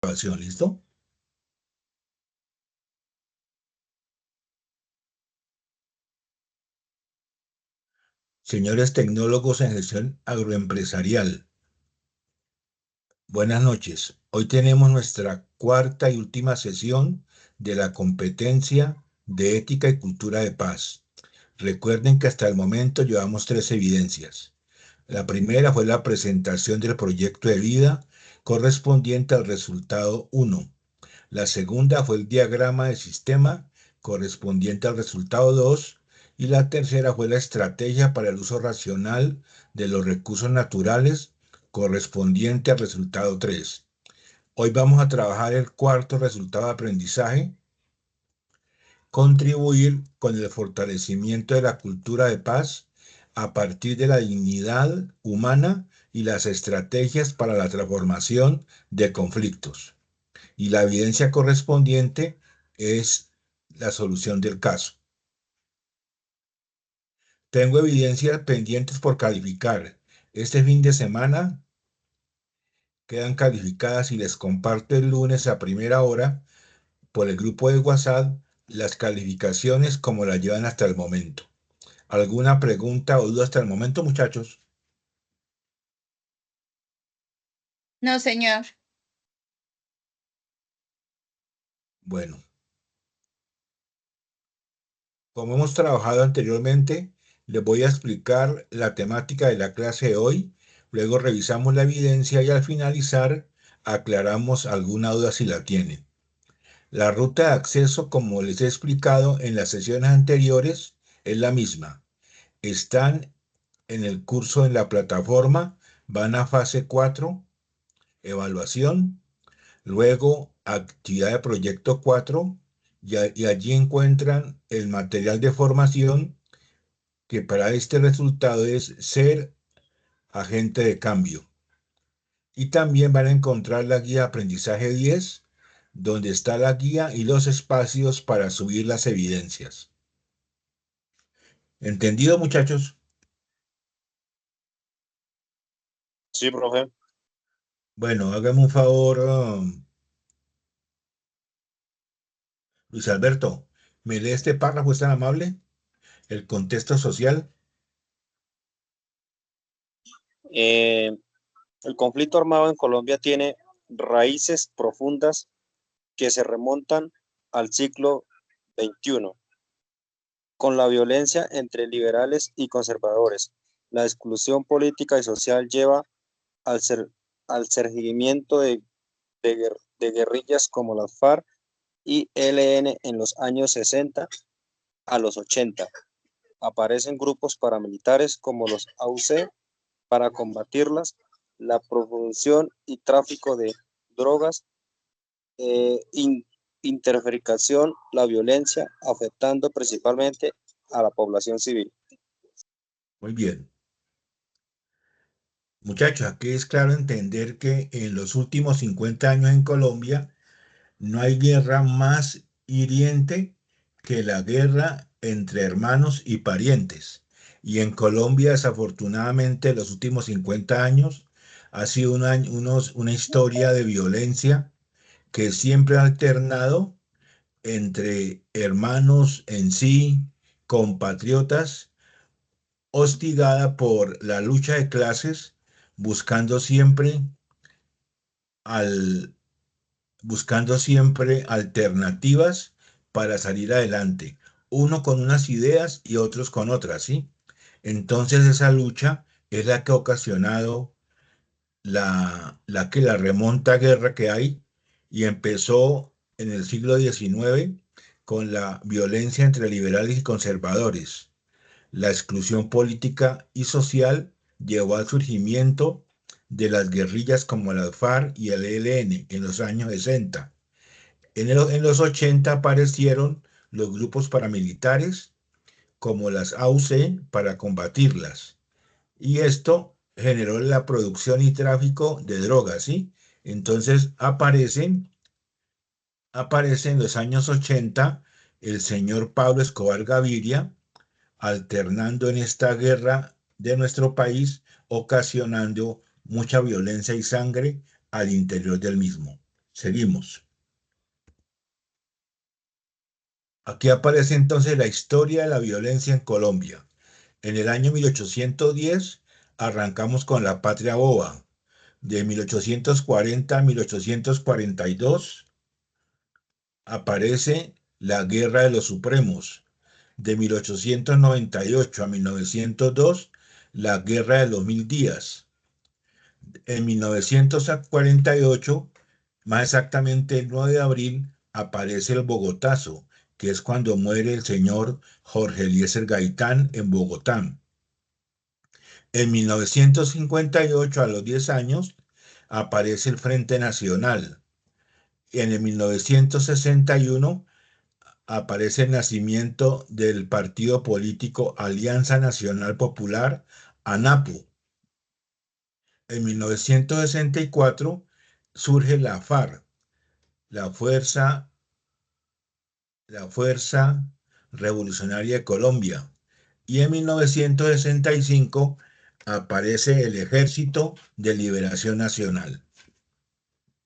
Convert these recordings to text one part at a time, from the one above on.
participación. ¿Listo? Señores tecnólogos en gestión agroempresarial, buenas noches. Hoy tenemos nuestra cuarta y última sesión de la competencia de ética y cultura de paz. Recuerden que hasta el momento llevamos 3 evidencias. La primera fue la presentación del proyecto de vida correspondiente al resultado 1. La segunda fue el diagrama de sistema correspondiente al resultado 2. Y la tercera fue la estrategia para el uso racional de los recursos naturales correspondiente al resultado 3. Hoy vamos a trabajar el cuarto resultado de aprendizaje: contribuir con el fortalecimiento de la cultura de paz a partir de la dignidad humana y las estrategias para la transformación de conflictos. Y la evidencia correspondiente es la solución del caso. Tengo evidencias pendientes por calificar. Este fin de semana quedan calificadas y les comparto el lunes a primera hora por el grupo de WhatsApp las calificaciones como las llevan hasta el momento. ¿Alguna pregunta o duda hasta el momento, muchachos? No, señor. Bueno, como hemos trabajado anteriormente, les voy a explicar la temática de la clase de hoy, luego revisamos la evidencia y al finalizar aclaramos alguna duda si la tienen. La ruta de acceso, como les he explicado en las sesiones anteriores, es la misma. Están en el curso en la plataforma, van a fase 4, evaluación, luego actividad de proyecto 4, y allí encuentran el material de formación que para este resultado es ser agente de cambio. Y también van a encontrar la guía de aprendizaje 10, donde está la guía y los espacios para subir las evidencias. ¿Entendido, muchachos? Sí, profe. Bueno, hágame un favor, Luis Alberto. ¿Me lee este párrafo, es tan amable? El contexto social. Eh, el conflicto armado en Colombia tiene raíces profundas que se remontan al siglo XXI, con la violencia entre liberales y conservadores. La exclusión política y social lleva al, al surgimiento de guerrillas como las FARC y ELN en los años 60 a los 80. Aparecen grupos paramilitares como los AUC para combatirlas, la producción y tráfico de drogas, interferenciación, la violencia, afectando principalmente a la población civil. Muy bien. Muchachos, aquí es claro entender que en los últimos 50 años en Colombia no hay guerra más hiriente que la guerra entre hermanos y parientes. Y en Colombia, desafortunadamente, los últimos 50 años ha sido una historia de violencia que siempre ha alternado entre hermanos en sí, compatriotas, hostigada por la lucha de clases, buscando siempre al buscando siempre alternativas para salir adelante, uno con unas ideas y otros con otras, ¿sí? Entonces esa lucha es la que ha ocasionado la remonta guerra que hay, y empezó en el siglo XIX con la violencia entre liberales y conservadores. La exclusión política y social llevó al surgimiento de las guerrillas como las FARC y el ELN en los años 60. En los 80 aparecieron los grupos paramilitares como las AUC para combatirlas. Y esto generó la producción y tráfico de drogas, ¿sí? Entonces aparece en los años 80 el señor Pablo Escobar Gaviria alternando en esta guerra de nuestro país, ocasionando mucha violencia y sangre al interior del mismo. Seguimos. Aquí aparece entonces la historia de la violencia en Colombia. En el año 1810 arrancamos con la Patria Boba. De 1840 a 1842 aparece la Guerra de los Supremos. De 1898 a 1902, la Guerra de los Mil Días. En 1948, más exactamente el 9 de abril, aparece el Bogotazo, que es cuando muere el señor Jorge Eliezer Gaitán en Bogotá. En 1958, a los 10 años, aparece el Frente Nacional. En el 1961 aparece el nacimiento del partido político Alianza Nacional Popular, ANAPO. En 1964 surge la FARC, la Fuerza Revolucionaria de Colombia. Y en 1965 aparece el Ejército de Liberación Nacional.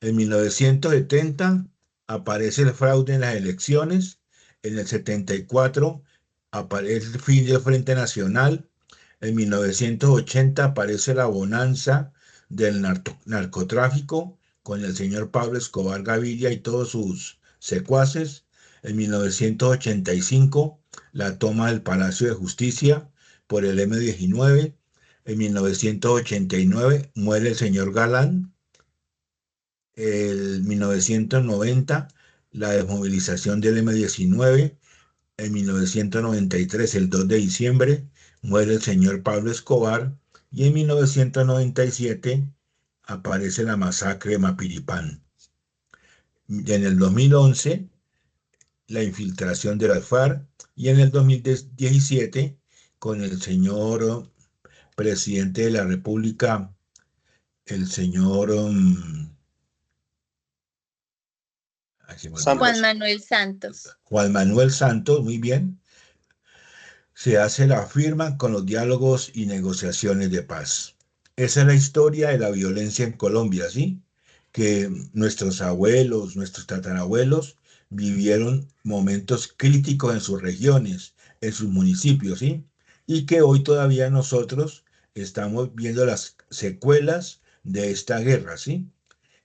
En 1970 aparece el fraude en las elecciones. En el 74 aparece el fin del Frente Nacional. En 1980 aparece la bonanza del narcotráfico con el señor Pablo Escobar Gaviria y todos sus secuaces. En 1985 la toma del Palacio de Justicia por el M-19. En 1989 muere el señor Galán. En 1990 la desmovilización del M-19. En 1993, el 2 de diciembre, muere el señor Pablo Escobar y en 1997 aparece la masacre de Mapiripán. En el 2011, la infiltración de las FARC y en el 2017, con el señor presidente de la República, el señor Juan Manuel Santos. Juan Manuel Santos, muy bien, se hace la firma con los diálogos y negociaciones de paz. Esa es la historia de la violencia en Colombia, ¿sí? Que nuestros abuelos, nuestros tatarabuelos vivieron momentos críticos en sus regiones, en sus municipios, ¿sí? Y que hoy todavía nosotros estamos viendo las secuelas de esta guerra, ¿sí?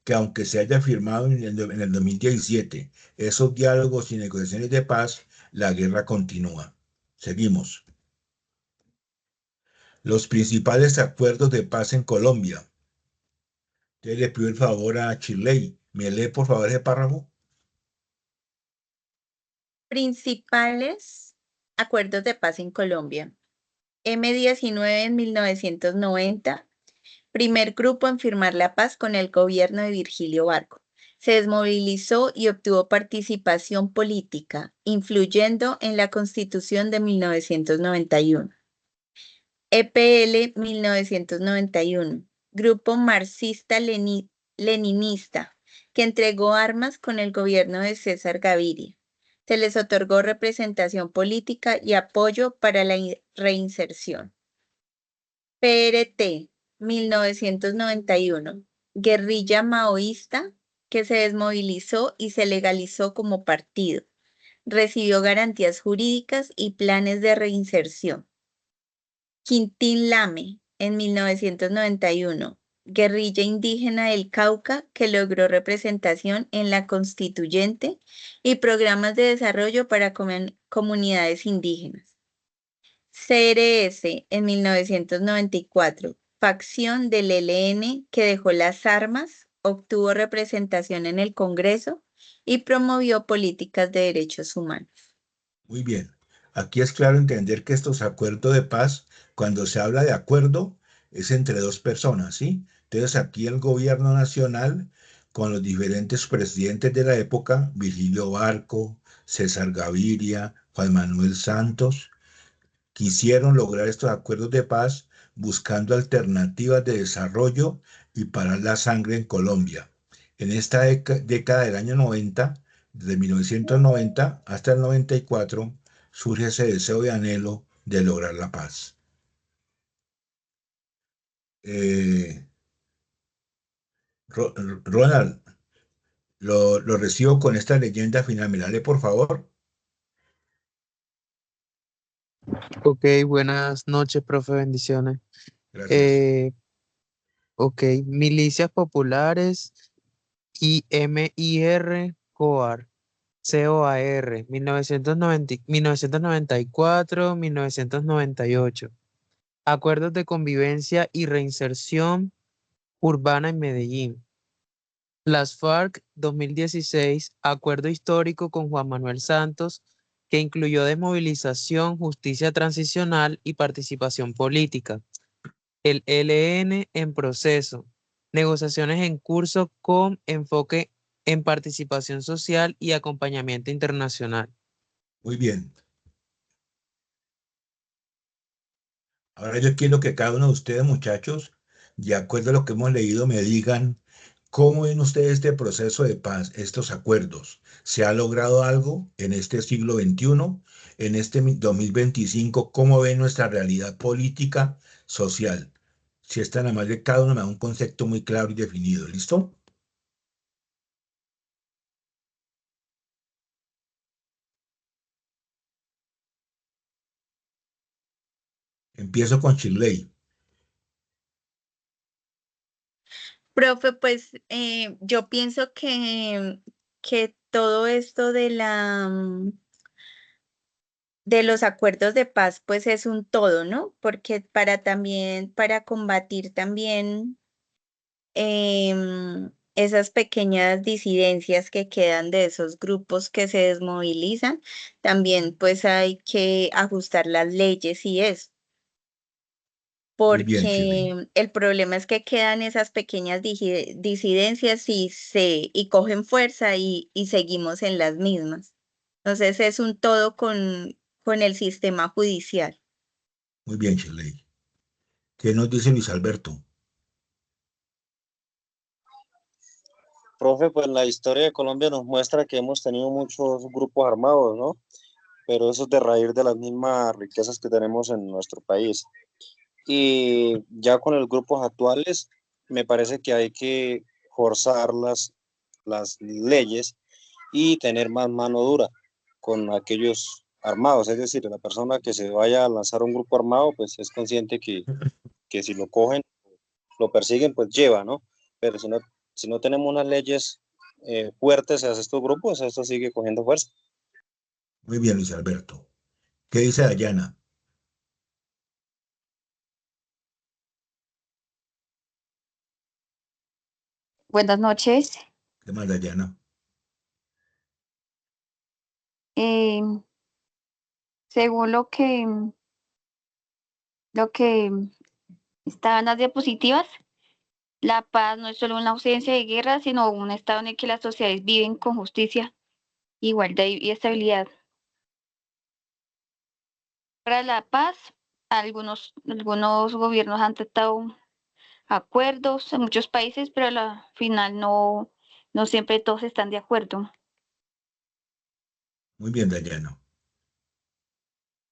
Que aunque se haya firmado en el 2017 esos diálogos y negociaciones de paz, la guerra continúa. Seguimos. Los principales acuerdos de paz en Colombia. Yo le pido el favor a Chiley. ¿Me lee por favor ese párrafo? Principales acuerdos de paz en Colombia. M-19 en 1990. Primer grupo en firmar la paz con el gobierno de Virgilio Barco. Se desmovilizó y obtuvo participación política, influyendo en la Constitución de 1991. EPL 1991, grupo marxista-leninista, que entregó armas con el gobierno de César Gaviria. Se les otorgó representación política y apoyo para la reinserción. PRT 1991, guerrilla maoísta que se desmovilizó y se legalizó como partido. Recibió garantías jurídicas y planes de reinserción. Quintín Lame, en 1991, guerrilla indígena del Cauca que logró representación en la Constituyente y programas de desarrollo para comunidades indígenas. CRS, en 1994, facción del ELN que dejó las armas, obtuvo representación en el Congreso y promovió políticas de derechos humanos. Muy bien. Aquí es claro entender que estos acuerdos de paz, cuando se habla de acuerdo, es entre dos personas, ¿sí? Entonces aquí el gobierno nacional, con los diferentes presidentes de la época, Virgilio Barco, César Gaviria, Juan Manuel Santos, quisieron lograr estos acuerdos de paz buscando alternativas de desarrollo y parar la sangre en Colombia. En esta década del año 90, desde 1990 hasta el 94, surge ese deseo y anhelo de lograr la paz. Ronald, Lo recibo con esta leyenda final. ¿Me la lee, por favor? Ok, buenas noches, profe, bendiciones. Gracias. Eh, ok, Milicias Populares, IMIR, COAR, COAR, 1994, 1998. Acuerdos de convivencia y reinserción urbana en Medellín. Las FARC 2016, acuerdo histórico con Juan Manuel Santos, que incluyó desmovilización, justicia transicional y participación política. El ELN en proceso, negociaciones en curso con enfoque en participación social y acompañamiento internacional. Muy bien. Ahora yo quiero que cada uno de ustedes, muchachos, de acuerdo a lo que hemos leído, me digan cómo ven ustedes este proceso de paz, estos acuerdos. ¿Se ha logrado algo en este siglo XXI, en este 2025? ¿Cómo ven nuestra realidad política, social? Si es tan amable, cada uno me da un concepto muy claro y definido. ¿Listo? Empiezo con Chile. Profe, pues yo pienso que todo esto de los acuerdos de paz, pues es un todo, ¿no? Porque para combatir también esas pequeñas disidencias que quedan de esos grupos que se desmovilizan, también pues hay que ajustar las leyes y eso, Muy bien, Chile. porque el problema es que quedan esas pequeñas disidencias y cogen fuerza y seguimos en las mismas. Entonces es un todo con el sistema judicial. Muy bien, Chile. ¿Qué nos dice Luis Alberto? Profe, pues la historia de Colombia nos muestra que hemos tenido muchos grupos armados, ¿no? Pero eso es de raíz de las mismas riquezas que tenemos en nuestro país. Y ya con los grupos actuales, me parece que hay que forzar las leyes y tener más mano dura con aquellos armados. Es decir, la persona que se vaya a lanzar un grupo armado, pues es consciente que si lo cogen, lo persiguen, pues lleva, ¿no? Pero si no tenemos unas leyes fuertes hacia estos grupos, esto sigue cogiendo fuerza. Muy bien, Luis Alberto. ¿Qué dice Dayana? Buenas noches. ¿Qué más, Dayana? Eh, Según lo que está en las diapositivas, la paz no es solo una ausencia de guerra, sino un estado en el que las sociedades viven con justicia, igualdad y estabilidad. Para la paz, algunos gobiernos han tratado acuerdos en muchos países, pero a la final no siempre todos están de acuerdo. Muy bien, Dayana.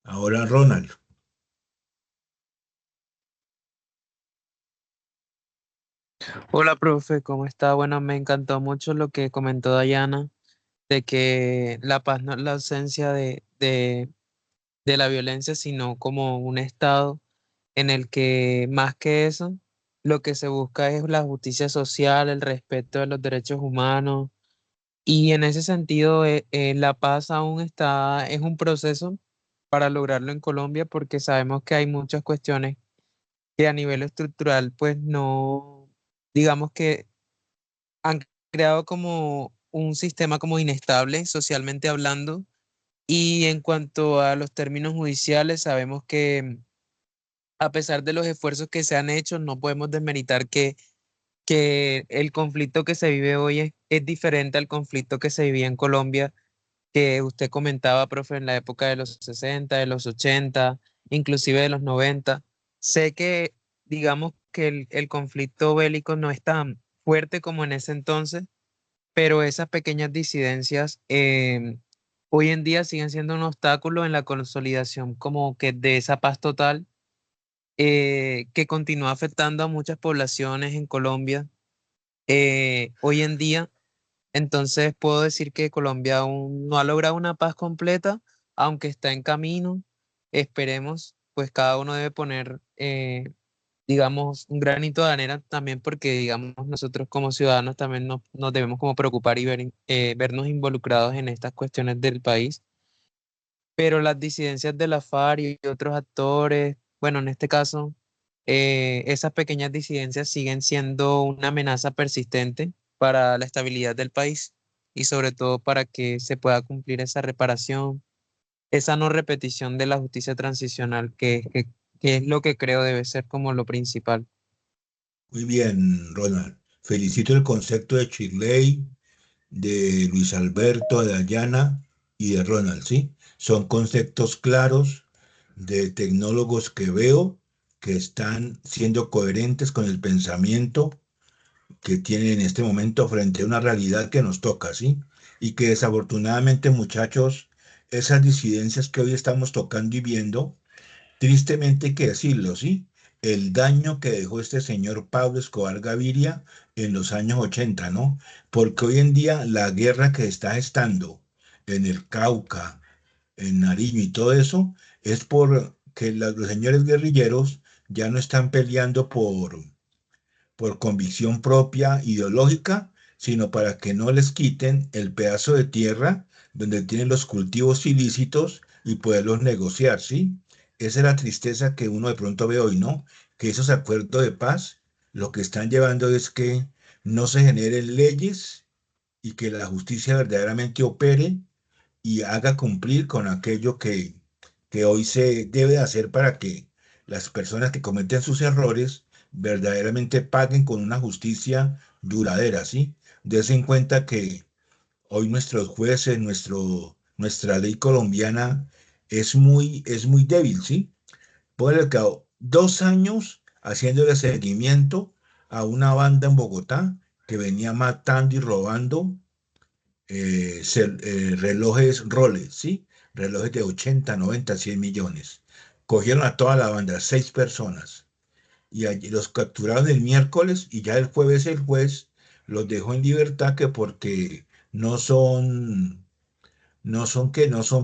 Ahora Ronald. Hola, profe, ¿cómo está? Bueno, me encantó mucho lo que comentó Dayana, de que la paz no es la ausencia de la violencia, sino como un estado en el que más que eso, lo que se busca es la justicia social, el respeto de los derechos humanos. Y en ese sentido, la paz aún es un proceso para lograrlo en Colombia, porque sabemos que hay muchas cuestiones que a nivel estructural, pues no, digamos que han creado como un sistema como inestable socialmente hablando. Y en cuanto a los términos judiciales, sabemos que a pesar de los esfuerzos que se han hecho, no podemos desmeritar que el conflicto que se vive hoy es diferente al conflicto que se vivía en Colombia, que usted comentaba, profe, en la época de los 60, de los 80, inclusive de los 90. Sé que, digamos, que el conflicto bélico no es tan fuerte como en ese entonces, pero esas pequeñas disidencias hoy en día siguen siendo un obstáculo en la consolidación como que de esa paz total, que continúa afectando a muchas poblaciones en Colombia hoy en día. Entonces puedo decir que Colombia aún no ha logrado una paz completa, aunque está en camino. Esperemos, pues cada uno debe poner, digamos, un granito de arena también porque, digamos, nosotros como ciudadanos también nos debemos como preocupar y vernos involucrados en estas cuestiones del país. Pero las disidencias de la FARC y otros actores, bueno, en este caso, esas pequeñas disidencias siguen siendo una amenaza persistente para la estabilidad del país y sobre todo para que se pueda cumplir esa reparación, esa no repetición de la justicia transicional, que es lo que creo debe ser como lo principal. Muy bien, Ronald. Felicito el concepto de Shirley, de Luis Alberto, de Dayana y de Ronald, ¿sí? Son conceptos claros de tecnólogos que veo que están siendo coherentes con el pensamiento que tienen en este momento frente a una realidad que nos toca, ¿sí? Y que desafortunadamente, muchachos, esas disidencias que hoy estamos tocando y viendo, tristemente hay que decirlo, ¿sí? El daño que dejó este señor Pablo Escobar Gaviria en los años 80, ¿no? Porque hoy en día la guerra que está gestando en el Cauca, en Nariño y todo eso, es por que los señores guerrilleros ya no están peleando por convicción propia, ideológica, sino para que no les quiten el pedazo de tierra donde tienen los cultivos ilícitos y poderlos negociar, ¿sí? Esa es la tristeza que uno de pronto ve hoy, ¿no? Que esos acuerdos de paz lo que están llevando es que no se generen leyes y que la justicia verdaderamente opere y haga cumplir con aquello que hoy se debe hacer para que las personas que cometen sus errores verdaderamente paguen con una justicia duradera, ¿sí? Dese en cuenta que hoy nuestros jueces, nuestra ley colombiana es muy débil, ¿sí? Por el cabo, 2 años haciéndole seguimiento a una banda en Bogotá que venía matando y robando relojes Rolex, ¿sí? Relojes de 80, 90, 100 millones. Cogieron a toda la banda, 6 personas, y allí los capturaron el miércoles y ya el jueves el juez los dejó en libertad que porque no son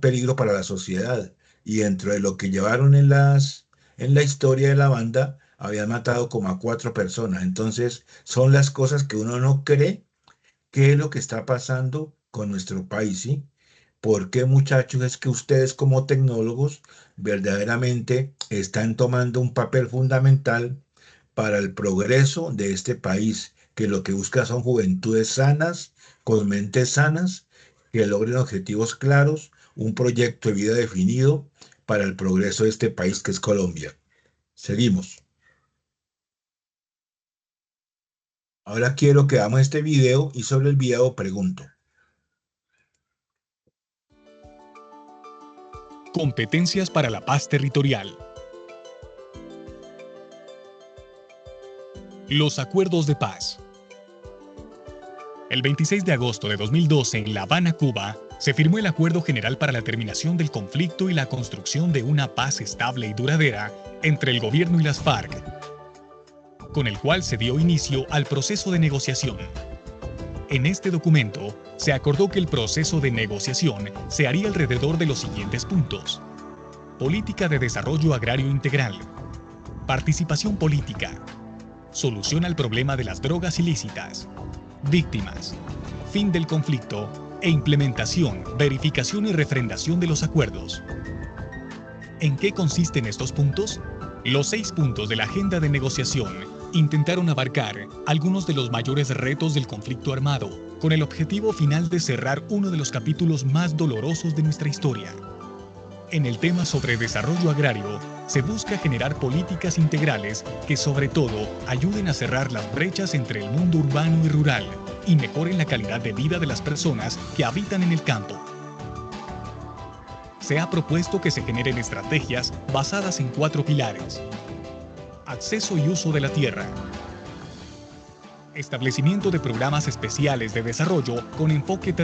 peligro para la sociedad. Y dentro de lo que llevaron en la historia de la banda, habían matado como a 4 personas. Entonces, son las cosas que uno no cree qué es lo que está pasando con nuestro país, ¿sí? ¿Por qué, muchachos, es que ustedes como tecnólogos verdaderamente están tomando un papel fundamental para el progreso de este país, que lo que busca son juventudes sanas, con mentes sanas, que logren objetivos claros, un proyecto de vida definido para el progreso de este país que es Colombia? Seguimos. Ahora quiero que hagamos este video y sobre el video pregunto. Competencias para la paz territorial. Los acuerdos de paz. El 26 de agosto de 2012, en La Habana, Cuba, se firmó el Acuerdo General para la Terminación del Conflicto y la Construcción de una Paz Estable y Duradera entre el gobierno y las FARC, con el cual se dio inicio al proceso de negociación. En este documento, se acordó que el proceso de negociación se haría alrededor de los siguientes puntos: política de desarrollo agrario integral, participación política, solución al problema de las drogas ilícitas, víctimas, fin del conflicto e implementación, verificación y refrendación de los acuerdos. ¿En qué consisten estos puntos? Los 6 puntos de la agenda de negociación intentaron abarcar algunos de los mayores retos del conflicto armado, con el objetivo final de cerrar uno de los capítulos más dolorosos de nuestra historia. En el tema sobre desarrollo agrario, se busca generar políticas integrales que sobre todo ayuden a cerrar las brechas entre el mundo urbano y rural y mejoren la calidad de vida de las personas que habitan en el campo. Se ha propuesto que se generen estrategias basadas en 4 pilares: acceso y uso de la tierra, establecimiento de programas especiales de desarrollo con enfoque